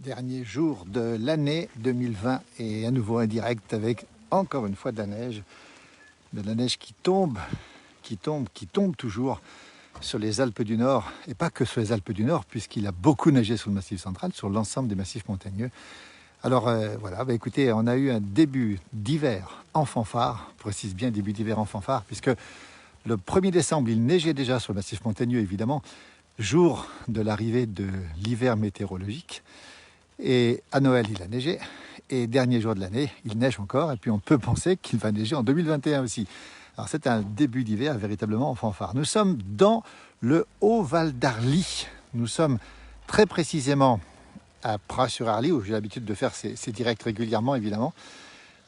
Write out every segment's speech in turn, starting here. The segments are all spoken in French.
Dernier jour de l'année 2020 et à nouveau un direct avec encore une fois de la neige qui tombe, qui tombe toujours sur les Alpes du Nord et pas que sur les Alpes du Nord puisqu'il a beaucoup neigé sur le Massif central, sur l'ensemble des massifs montagneux. Alors voilà, écoutez, on a eu un début d'hiver en fanfare, je précise bien début d'hiver en fanfare, puisque le 1er décembre, il neigeait déjà sur le massif montagneux évidemment, jour de l'arrivée de l'hiver météorologique. Et à Noël, il a neigé. Et dernier jour de l'année, il neige encore. Et puis on peut penser qu'il va neiger en 2021 aussi. Alors c'est un début d'hiver véritablement en fanfare. Nous sommes dans le Haut-Val d'Arly. Nous sommes très précisément à Pras-sur-Arly, où j'ai l'habitude de faire ces directs régulièrement évidemment.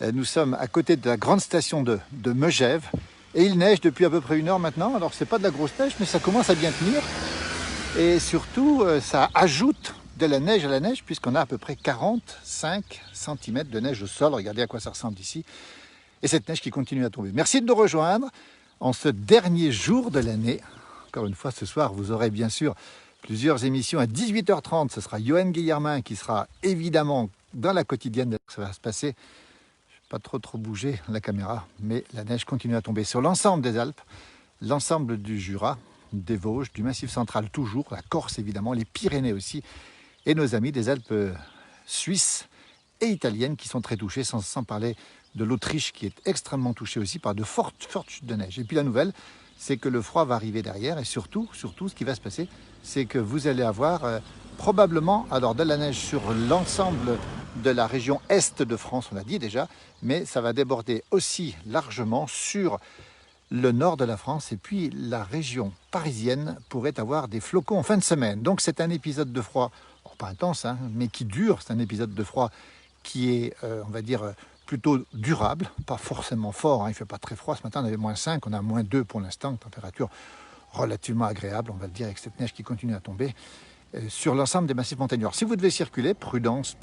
Nous sommes à côté de la grande station de Megève. Et il neige depuis à peu près 1 heure maintenant. Alors c'est pas de la grosse neige, mais ça commence à bien tenir. Et surtout, ça ajoute de la neige à la neige, puisqu'on a à peu près 45 cm de neige au sol. Regardez à quoi ça ressemble ici. Et cette neige qui continue à tomber. Merci de nous rejoindre en ce dernier jour de l'année. Encore une fois, ce soir, vous aurez bien sûr plusieurs émissions. À 18h30, ce sera Johan Guillermin qui sera évidemment dans la quotidienne. Ça va se passer. Je ne vais pas trop bouger la caméra, mais la neige continue à tomber sur l'ensemble des Alpes, l'ensemble du Jura, des Vosges, du Massif central toujours, la Corse évidemment, les Pyrénées aussi, et nos amis des Alpes suisses et italiennes qui sont très touchés, sans parler de l'Autriche qui est extrêmement touchée aussi par de fortes chutes de neige. Et puis la nouvelle, c'est que le froid va arriver derrière et surtout, ce qui va se passer, c'est que vous allez avoir probablement alors de la neige sur l'ensemble de la région est de France, on l'a dit déjà, mais ça va déborder aussi largement sur le nord de la France et puis la région parisienne pourrait avoir des flocons en fin de semaine. Donc c'est un épisode de froid, pas intense, hein, mais qui dure. C'est un épisode de froid qui est, on va dire, plutôt durable, pas forcément fort. Hein, il ne fait pas très froid. Ce matin, on avait -5, on a -2 pour l'instant, température relativement agréable, on va le dire, avec cette neige qui continue à tomber sur l'ensemble des massifs montagneux. Alors, si vous devez circuler, prudence,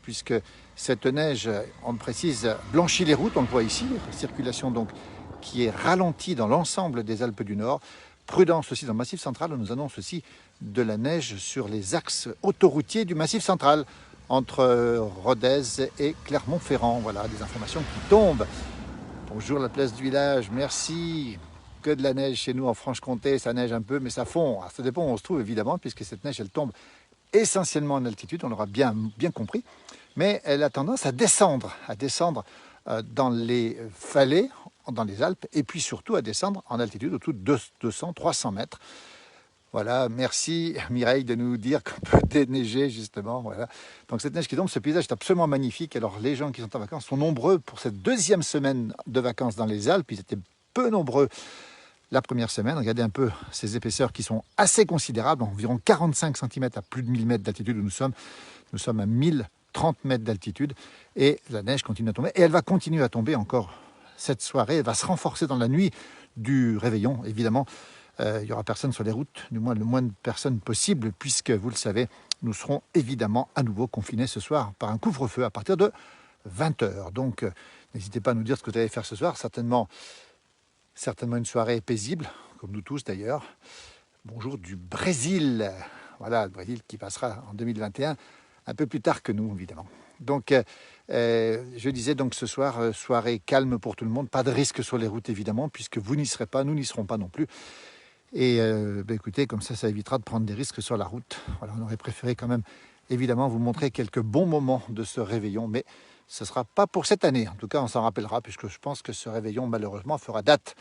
puisque cette neige, on précise, blanchit les routes, on le voit ici, la circulation donc qui est ralentie dans l'ensemble des Alpes du Nord. Prudence aussi dans le Massif central, on nous annonce aussi de la neige sur les axes autoroutiers du Massif central, entre Rodez et Clermont-Ferrand. Voilà, des informations qui tombent. Bonjour la place du village, merci. Que de la neige chez nous en Franche-Comté, ça neige un peu, mais ça fond. Alors, ça dépend où on se trouve évidemment, puisque cette neige, elle tombe essentiellement en altitude, on l'aura bien compris, mais elle a tendance à descendre dans les vallées, dans les Alpes, et puis surtout à descendre en altitude autour de 200-300 mètres. Voilà, merci Mireille de nous dire qu'on peut déneiger justement. Voilà. Donc cette neige qui tombe, ce paysage est absolument magnifique. Alors les gens qui sont en vacances sont nombreux pour cette 2e semaine de vacances dans les Alpes. Ils étaient peu nombreux la première semaine. Regardez un peu ces épaisseurs qui sont assez considérables, environ 45 cm à plus de 1000 mètres d'altitude où nous sommes. Nous sommes à 1030 mètres d'altitude et la neige continue à tomber. Et elle va continuer à tomber encore cette soirée. Elle va se renforcer dans la nuit du réveillon, évidemment. Il n'y aura personne sur les routes, du moins le moins de personnes possible, puisque, vous le savez, nous serons évidemment à nouveau confinés ce soir par un couvre-feu à partir de 20h. Donc, n'hésitez pas à nous dire ce que vous allez faire ce soir. Certainement une soirée paisible, comme nous tous d'ailleurs. Bonjour du Brésil. Voilà, le Brésil qui passera en 2021, un peu plus tard que nous, évidemment. Donc, je disais donc ce soir, soirée calme pour tout le monde. Pas de risque sur les routes, évidemment, puisque vous n'y serez pas, nous n'y serons pas non plus. Et écoutez, comme ça évitera de prendre des risques sur la route. Voilà, on aurait préféré quand même, évidemment, vous montrer quelques bons moments de ce réveillon, mais ce ne sera pas pour cette année. En tout cas, on s'en rappellera, puisque je pense que ce réveillon, malheureusement, fera date.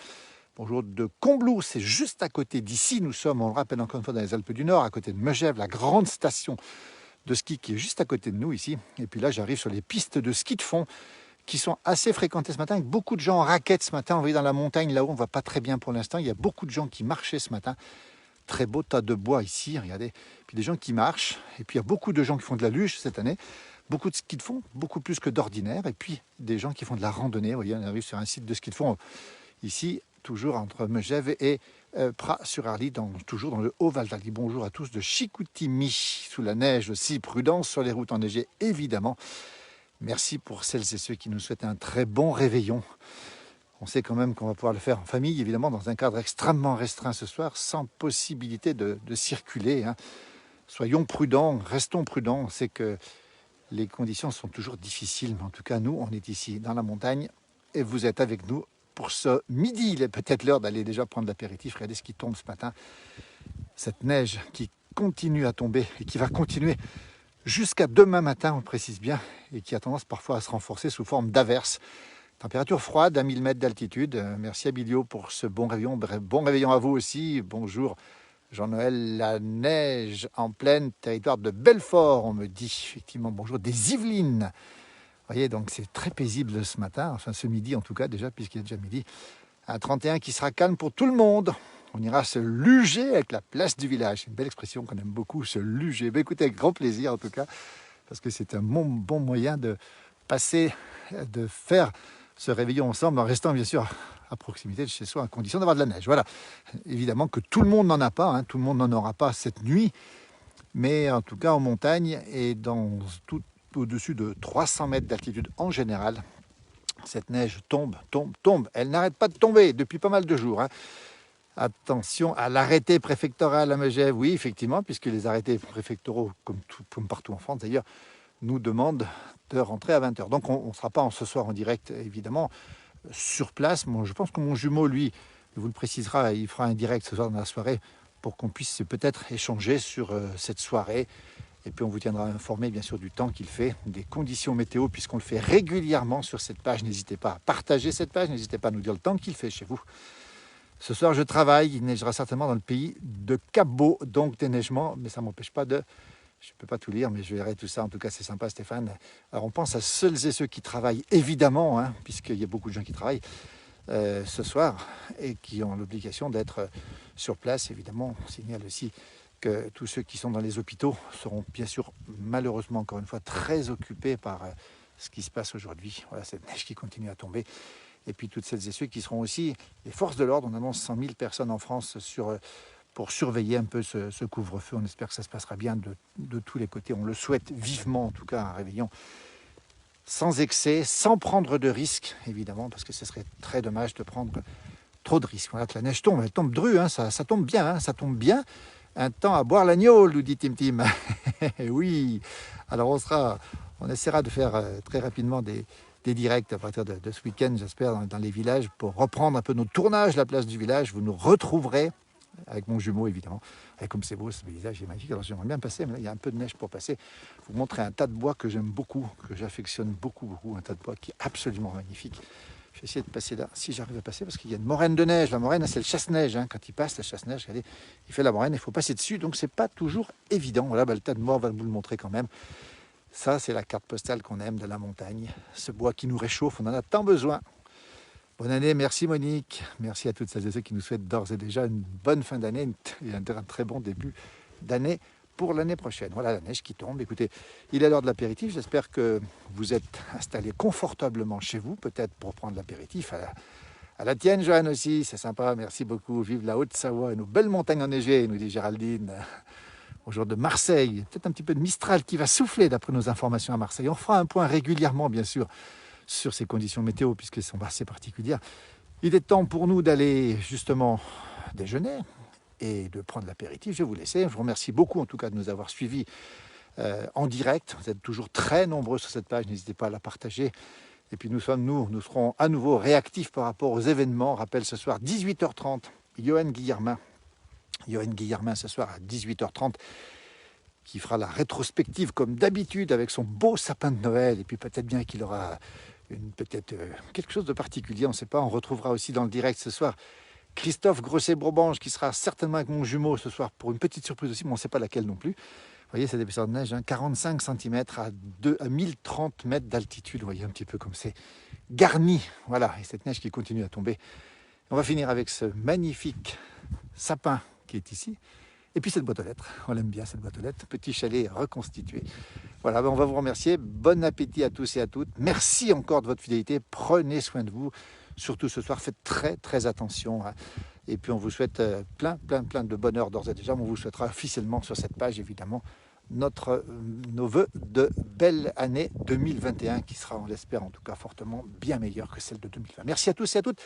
Bonjour de Combloux, c'est juste à côté d'ici. Nous sommes, on le rappelle encore une fois, dans les Alpes du Nord, à côté de Megève, la grande station de ski qui est juste à côté de nous ici. Et puis là, j'arrive sur les pistes de ski de fond qui sont assez fréquentées ce matin, avec beaucoup de gens en raquettes ce matin. On voit dans la montagne, là-haut, on ne voit pas très bien pour l'instant. Il y a beaucoup de gens qui marchaient ce matin. Très beau tas de bois ici, regardez. Puis des gens qui marchent. Et puis il y a beaucoup de gens qui font de la luge cette année. Beaucoup de ski de fond, beaucoup plus que d'ordinaire. Et puis des gens qui font de la randonnée. Vous voyez, on arrive sur un site de ski de fond ici, toujours entre Megève et Pras-sur-Arly, toujours dans le Haut-Val d'Arly. Bonjour à tous de Chicoutimi, sous la neige aussi. Prudence sur les routes enneigées, évidemment. Merci pour celles et ceux qui nous souhaitent un très bon réveillon. On sait quand même qu'on va pouvoir le faire en famille, évidemment, dans un cadre extrêmement restreint ce soir, sans possibilité de circuler. Hein. soyons prudents, restons prudents. C'est que les conditions sont toujours difficiles, mais en tout cas, nous, on est ici dans la montagne et vous êtes avec nous pour ce midi. Il est peut-être l'heure d'aller déjà prendre l'apéritif. Regardez ce qui tombe ce matin. Cette neige qui continue à tomber et qui va continuer jusqu'à demain matin, on le précise bien, et qui a tendance parfois à se renforcer sous forme d'averses. Température froide à 1000 mètres d'altitude. Merci à Bilio pour ce bon réveillon. Bon réveillon à vous aussi. Bonjour Jean-Noël. La neige en pleine territoire de Belfort, on me dit. Effectivement, bonjour des Yvelines. Vous voyez, donc c'est très paisible ce matin, enfin ce midi en tout cas déjà, puisqu'il est déjà midi. Un 31 qui sera calme pour tout le monde. On ira se luger avec la place du village. C'est une belle expression qu'on aime beaucoup, se luger. Ben, écoutez, avec grand plaisir en tout cas, parce que c'est un bon moyen de passer, de faire ce réveillon ensemble en restant bien sûr à proximité de chez soi, à condition d'avoir de la neige. Voilà, évidemment que tout le monde n'en a pas, hein, tout le monde n'en aura pas cette nuit, mais en tout cas en montagne et dans tout au-dessus de 300 mètres d'altitude en général, cette neige tombe. Elle n'arrête pas de tomber depuis pas mal de jours. Hein. Attention à l'arrêté préfectoral à Megève. Oui, effectivement, puisque les arrêtés préfectoraux, comme partout en France d'ailleurs, nous demandent de rentrer à 20h. Donc on ne sera pas ce soir en direct, évidemment, sur place. Bon, je pense que mon jumeau, lui, vous le précisera, il fera un direct ce soir dans la soirée pour qu'on puisse peut-être échanger sur cette soirée. Et puis on vous tiendra informé bien sûr du temps qu'il fait, des conditions météo, puisqu'on le fait régulièrement sur cette page. N'hésitez pas à partager cette page, n'hésitez pas à nous dire le temps qu'il fait chez vous. Ce soir je travaille, il neigera certainement dans le pays de Cap-Beau, donc déneigement, mais ça ne m'empêche pas de... Je ne peux pas tout lire, mais je verrai tout ça. En tout cas, c'est sympa, Stéphane. Alors on pense à celles et ceux qui travaillent, évidemment, hein, puisqu'il y a beaucoup de gens qui travaillent ce soir et qui ont l'obligation d'être sur place. Évidemment, on signale aussi que tous ceux qui sont dans les hôpitaux seront bien sûr malheureusement encore une fois très occupés par ce qui se passe aujourd'hui. Voilà, cette neige qui continue à tomber. Et puis toutes celles et ceux qui seront aussi les forces de l'ordre. On annonce 100 000 personnes en France pour surveiller un peu ce couvre-feu. On espère que ça se passera bien de tous les côtés. On le souhaite vivement, en tout cas, un réveillon sans excès, sans prendre de risques, évidemment, parce que ce serait très dommage de prendre trop de risques. Voilà que la neige tombe, elle tombe dru, hein, ça tombe bien, hein, ça tombe bien. Un temps à boire l'agneau, nous dit Tim Tim. Oui, alors on essaiera de faire très rapidement des directs à partir de ce week-end, j'espère, dans les villages, pour reprendre un peu nos tournages, la place du village. Vous nous retrouverez, avec mon jumeau évidemment. Et comme c'est beau, ce paysage est magnifique. Alors j'aimerais bien passer, mais là il y a un peu de neige pour passer. Vous montrer un tas de bois que j'aime beaucoup, que j'affectionne beaucoup, un tas de bois qui est absolument magnifique. Je vais essayer de passer là, si j'arrive à passer, parce qu'il y a une moraine de neige. La moraine, c'est le chasse-neige. Hein. Quand il passe, le chasse-neige, regardez, il fait la moraine, il faut passer dessus, donc c'est pas toujours évident. Voilà, le tas de bois, on va vous le montrer quand même. Ça, c'est la carte postale qu'on aime de la montagne. Ce bois qui nous réchauffe, on en a tant besoin. Bonne année, merci Monique. Merci à toutes celles et ceux qui nous souhaitent d'ores et déjà une bonne fin d'année et un très bon début d'année pour l'année prochaine. Voilà la neige qui tombe. Écoutez, il est l'heure de l'apéritif. J'espère que vous êtes installés confortablement chez vous, peut-être pour prendre l'apéritif. À la tienne, Joanne aussi, c'est sympa. Merci beaucoup. Vive la Haute-Savoie et nos belles montagnes enneigées, nous dit Géraldine. Au jour de Marseille, peut-être un petit peu de Mistral qui va souffler d'après nos informations à Marseille. On fera un point régulièrement, bien sûr, sur ces conditions météo, puisqu'elles sont assez particulières. Il est temps pour nous d'aller justement déjeuner et de prendre l'apéritif. Je vais vous laisser. Je vous remercie beaucoup en tout cas de nous avoir suivis en direct. Vous êtes toujours très nombreux sur cette page, n'hésitez pas à la partager. Et puis nous serons à nouveau réactifs par rapport aux événements. Rappel ce soir 18h30, Johan Guillermin ce soir à 18h30 qui fera la rétrospective comme d'habitude avec son beau sapin de Noël. Et puis peut-être bien qu'il aura quelque chose de particulier, on ne sait pas. On retrouvera aussi dans le direct ce soir Christophe Grosset-Bourbange qui sera certainement avec mon jumeau ce soir pour une petite surprise aussi, mais on ne sait pas laquelle non plus. Vous voyez cette épaisseur de neige, hein, 45 cm à 1030 mètres d'altitude. Vous voyez un petit peu comme c'est garni. Voilà, et cette neige qui continue à tomber. On va finir avec ce magnifique sapin qui est ici. Et puis cette boîte aux lettres, on l'aime bien cette boîte aux lettres, petit chalet reconstitué. Voilà, on va vous remercier. Bon appétit à tous et à toutes. Merci encore de votre fidélité. Prenez soin de vous. Surtout ce soir, faites très attention. Hein. Et puis on vous souhaite plein de bonheur d'ores et déjà. On vous souhaitera officiellement sur cette page, évidemment, nos voeux de belle année 2021 qui sera, on l'espère en tout cas, fortement bien meilleure que celle de 2020. Merci à tous et à toutes.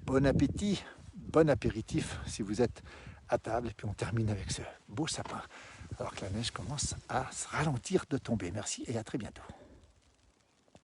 Bon appétit, bon apéritif si vous êtes à table. Et puis on termine avec ce beau sapin. alors que la neige commence à se ralentir de tomber. Merci et à très bientôt.